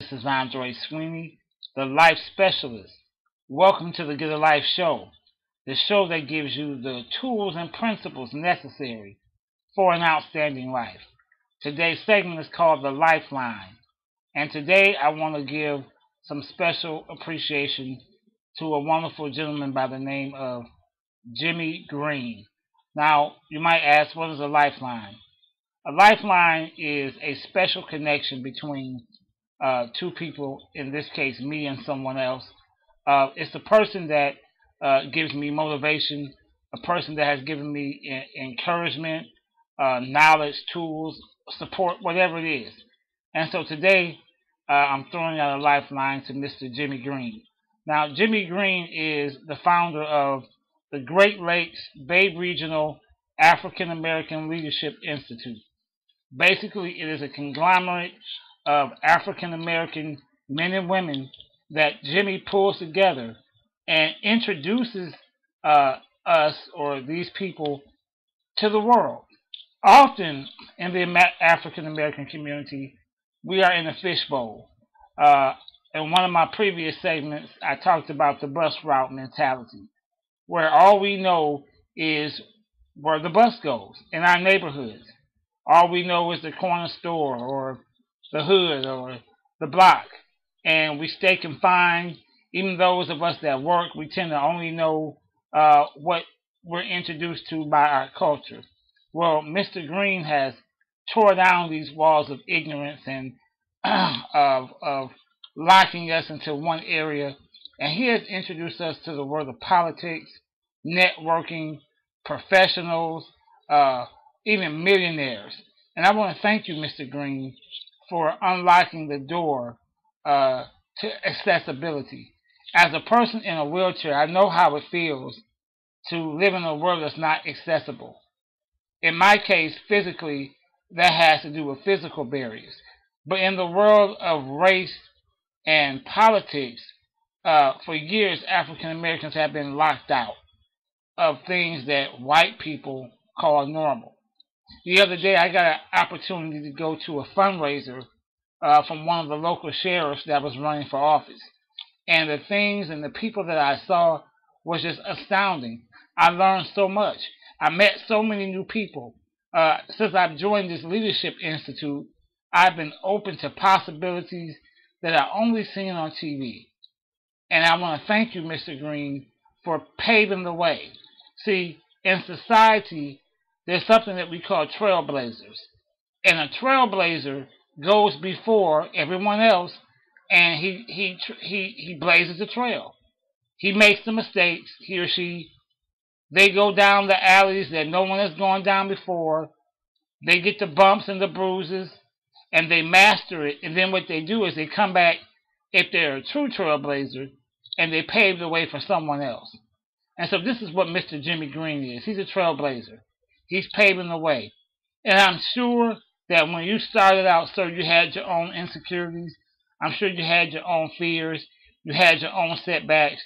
This is Andre Sweeney, the Life Specialist. Welcome to the Get a Life Show, the show that gives you the tools and principles necessary for an outstanding life. Today's segment is called The Lifeline, and today I want to give some special appreciation to a wonderful gentleman by the name of Jimmy Greene. Now, you might ask, what is a lifeline? A lifeline is a special connection between two people, in this case me and someone else. It's a person that gives me motivation, a person that has given me encouragement, knowledge, tools, support, whatever it is. And so today I'm throwing out a lifeline to Mr. Jimmy Greene. Now, Jimmy Greene is the founder of the Great Lakes Bay Regional African American Leadership Institute. Basically, it is a conglomerate of African American men and women that Jimmy pulls together and introduces us or these people to the world. Often in the African American community, we are in a fishbowl. In one of my previous segments, I talked about the bus route mentality, where all we know is where the bus goes in our neighborhoods. All we know is the corner store or the hood or the block. And we stay confined. Even those of us that work, we tend to only know what we're introduced to by our culture. Well, Mr. Greene has tore down these walls of ignorance and of locking us into one area. And he has introduced us to the world of politics, networking, professionals, even millionaires. And I want to thank you, Mr. Greene, for unlocking the door to accessibility. As a person in a wheelchair, I know how it feels to live in a world that's not accessible. In my case, physically, that has to do with physical barriers. But in the world of race and politics, for years, African Americans have been locked out of things that white people call normal. The other day, I got an opportunity to go to a fundraiser from one of the local sheriffs that was running for office. And the things and the people that I saw was just astounding. I learned so much. I met so many new people. Since I've joined this Leadership Institute, I've been open to possibilities that I only seen on TV. And I want to thank you, Mr. Greene, for paving the way. See, in society, there's something that we call trailblazers. And a trailblazer goes before everyone else, and he blazes the trail. He makes the mistakes, he or she. They go down the alleys that no one has gone down before. They get the bumps and the bruises, and they master it. And then what they do is they come back, if they're a true trailblazer, and they pave the way for someone else. And so this is what Mr. Jimmy Greene is. He's a trailblazer. He's paving the way. And I'm sure that when you started out, sir, you had your own insecurities. I'm sure you had your own fears. You had your own setbacks.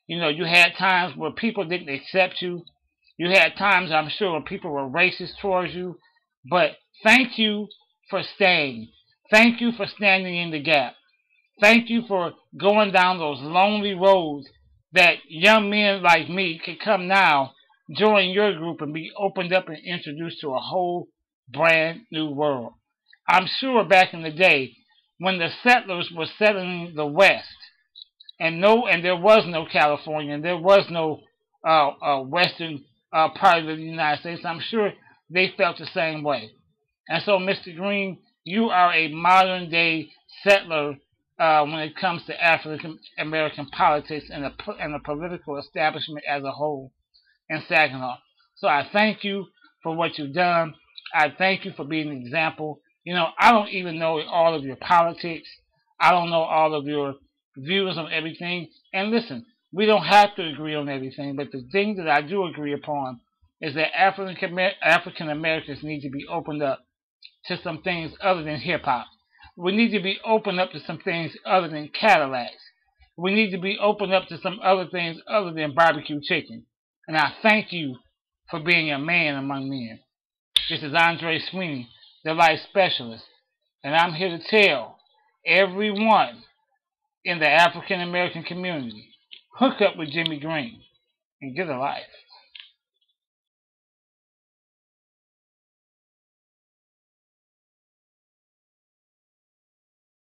You know, you had times where people didn't accept you. You had times, I'm sure, where people were racist towards you. But thank you for staying. Thank you for standing in the gap. Thank you for going down those lonely roads that young men like me can come now, join your group, and be opened up and introduced to a whole brand new world. I'm sure back in the day when the settlers were settling the West, and there was no California, and there was no western part of the United States, I'm sure they felt the same way. And so, Mr. Greene, you are a modern day settler when it comes to African American politics and the political establishment as a whole in Saginaw. So I thank you for what you've done. I thank you for being an example. You know, I don't even know all of your politics. I don't know all of your views on everything. And listen, we don't have to agree on everything, but the thing that I do agree upon is that African Americans need to be opened up to some things other than hip-hop. We need to be opened up to some things other than Cadillacs. We need to be opened up to some other things other than barbecue chicken. And I thank you for being a man among men. This is Andre Sweeney, the Life Specialist, and I'm here to tell Everyone in the African American community, hook up with Jimmy Greene and get a life.